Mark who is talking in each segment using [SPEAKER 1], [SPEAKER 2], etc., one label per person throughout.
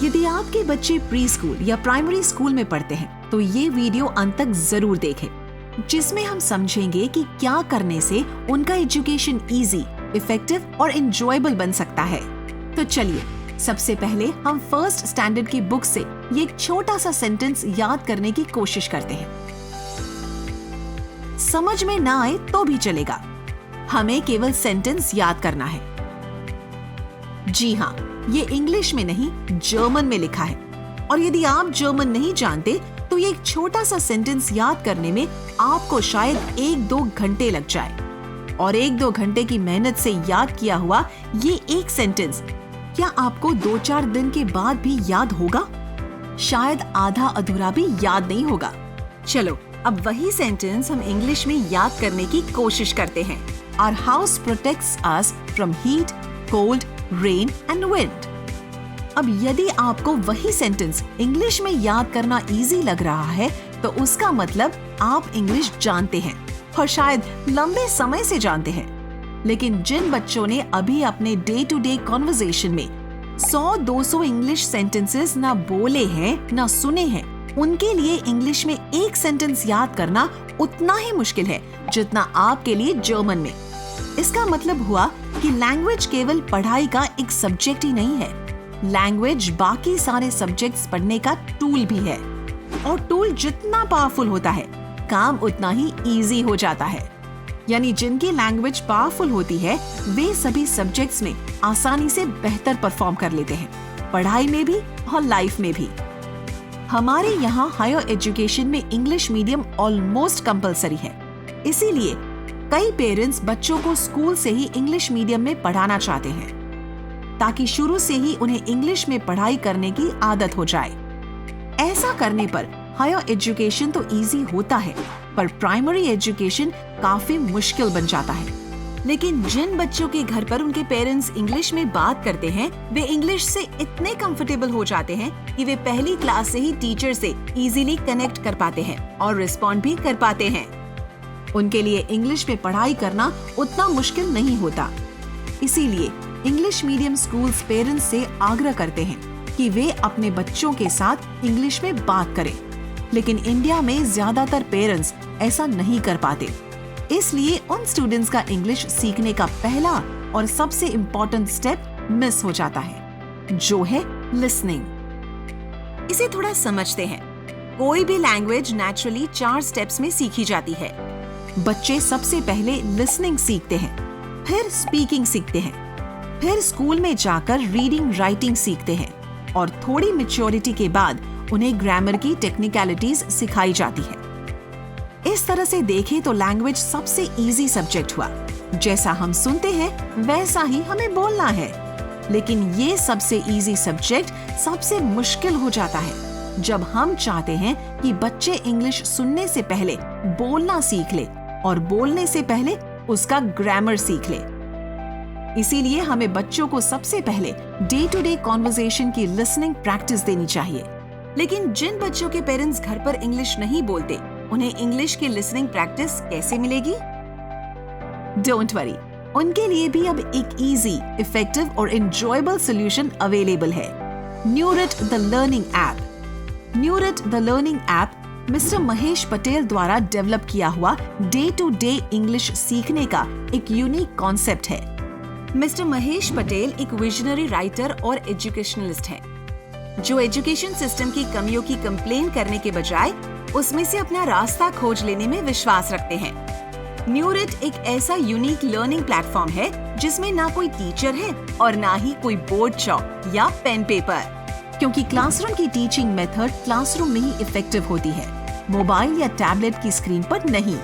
[SPEAKER 1] यदि आपके बच्चे प्री स्कूल या प्राइमरी स्कूल में पढ़ते हैं तो ये वीडियो अंत तक जरूर देखें, जिसमें हम समझेंगे कि क्या करने से उनका एजुकेशन इजी, इफेक्टिव और एंजॉयबल बन सकता है। तो चलिए सबसे पहले हम फर्स्ट स्टैंडर्ड की बुक से ये एक छोटा सा सेंटेंस याद करने की कोशिश करते हैं। समझ में ना आए तो भी चलेगा, हमें केवल सेंटेंस याद करना है। जी हाँ, ये इंग्लिश में नहीं जर्मन में लिखा है, और यदि आप जर्मन नहीं जानते तो ये एक छोटा सा सेंटेंस याद करने में आपको शायद 1-2 घंटे लग जाए, और 1-2 घंटे की मेहनत से याद किया हुआ ये एक सेंटेंस क्या आपको 2-4 दिन के बाद भी याद होगा? शायद आधा अधूरा भी याद नहीं होगा। चलो अब वही सेंटेंस हम इंग्लिश में याद करने की कोशिश करते हैं। Our house protects us from heat, cold, rain and wind. अब यदि आपको वही सेंटेंस इंग्लिश में याद करना इजी लग रहा है तो उसका मतलब आप इंग्लिश जानते हैं, और शायद लंबे समय से जानते हैं। लेकिन जिन बच्चों ने अभी अपने डे टू डे कॉन्वर्सेशन में 100-200 इंग्लिश सेंटेंसेस ना बोले हैं ना सुने हैं, उनके लिए इंग्लिश में एक सेंटेंस याद करना उतना ही मुश्किल है जितना आपके लिए जर्मन में। इसका मतलब हुआ कि लैंग्वेज केवल पढ़ाई का एक सब्जेक्ट ही नहीं है, लैंग्वेज बाकी सारे सब्जेक्ट्स पढ़ने का टूल भी है, और टूल जितना पावरफुल होता है काम उतना ही इजी हो जाता है। यानी जिनकी लैंग्वेज पावरफुल होती है वे सभी सब्जेक्ट्स में आसानी से बेहतर परफॉर्म कर लेते हैं, पढ़ाई में भी और लाइफ में भी। हमारे यहाँ हायर एजुकेशन में इंग्लिश मीडियम ऑलमोस्ट कंपलसरी है, इसीलिए कई पेरेंट्स बच्चों को स्कूल से ही इंग्लिश मीडियम में पढ़ाना चाहते हैं, ताकि शुरू से ही उन्हें इंग्लिश में पढ़ाई करने की आदत हो जाए। ऐसा करने पर हायर एजुकेशन तो इजी होता है, पर प्राइमरी एजुकेशन काफी मुश्किल बन जाता है। लेकिन जिन बच्चों के घर पर उनके पेरेंट्स इंग्लिश में बात करते हैं, वे इंग्लिश से इतने कंफर्टेबल हो जाते हैं कि वे पहली क्लास से ही टीचर से इजीली कनेक्ट कर पाते हैं और रिस्पॉन्ड भी कर पाते हैं। उनके लिए इंग्लिश में पढ़ाई करना उतना मुश्किल नहीं होता। इसीलिए इंग्लिश मीडियम स्कूल्स पेरेंट्स से आग्रह करते हैं कि वे अपने बच्चों के साथ इंग्लिश में बात करें, लेकिन इंडिया में ज्यादातर पेरेंट्स ऐसा नहीं कर पाते। इसलिए उन स्टूडेंट्स का इंग्लिश सीखने का पहला और सबसे इम्पोर्टेंट स्टेप मिस हो जाता है, जो है लिसनिंग। इसे थोड़ा समझते हैं। कोई भी लैंग्वेज नेचुरली 4 स्टेप्स में सीखी जाती है। बच्चे सबसे पहले लिसनिंग सीखते हैं, फिर स्पीकिंग सीखते हैं, फिर स्कूल में जाकर रीडिंग राइटिंग सीखते हैं, और थोड़ी मैच्योरिटी के बाद उन्हें ग्रामर की टेक्निकलिटीज सिखाई जाती है। इस तरह से देखें तो लैंग्वेज सबसे इजी सब्जेक्ट हुआ। जैसा हम सुनते हैं वैसा ही हमें बोलना है। लेकिन ये सबसे इजी सब्जेक्ट सबसे मुश्किल हो जाता है जब हम चाहते हैं कि बच्चे इंग्लिश सुनने से पहले बोलना सीख ले और बोलने से पहले उसका ग्रामर सीख ले। इसीलिए हमें बच्चों को सबसे पहले डे टू डे कॉन्वर्सेशन की लिसनिंग प्रैक्टिस देनी चाहिए। लेकिन जिन बच्चों के पेरेंट्स घर पर इंग्लिश नहीं बोलते, उन्हें इंग्लिश की लिसनिंग प्रैक्टिस कैसे मिलेगी? डोंट वरी, उनके लिए भी अब एक इजी, इफेक्टिव और एंजॉयबल सॉल्यूशन अवेलेबल है। Neurit the learning app. Neurit the learning app mister Mahesh Patel द्वारा डेवलप किया हुआ डे टू डे इंग्लिश सीखने का एक यूनिक कॉन्सेप्ट है। मिस्टर महेश पटेल एक विजनरी राइटर और एजुकेशनलिस्ट है, जो एजुकेशन सिस्टम की कमियों की कंप्लेन करने के बजाय उसमें से अपना रास्ता खोज लेने में विश्वास रखते हैं। न्यूरिट एक ऐसा यूनिक लर्निंग प्लेटफॉर्म है जिसमें ना कोई टीचर है और ना ही कोई बोर्ड चॉक या पेन पेपर, क्योंकि क्लासरूम की टीचिंग मेथड क्लासरूम में ही इफेक्टिव होती है, मोबाइल या टैबलेट की स्क्रीन पर नहीं।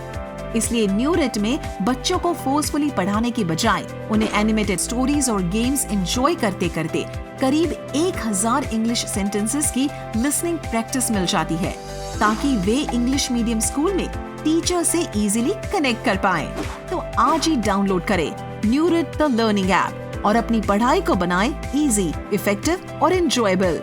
[SPEAKER 1] इसलिए न्यूरिट में बच्चों को फोर्सफुली पढ़ाने के बजाय उन्हें एनिमेटेड स्टोरीज और गेम्स एंजॉय करते करते करीब 1000 इंग्लिश सेंटेंसेस की लिसनिंग प्रैक्टिस मिल जाती है, ताकि वे इंग्लिश मीडियम स्कूल में टीचर से इजीली कनेक्ट कर पाएं। तो आज ही डाउनलोड करें न्यूरिट द लर्निंग ऐप और अपनी पढ़ाई को बनाएं इजी, इफेक्टिव और एंजॉयबल।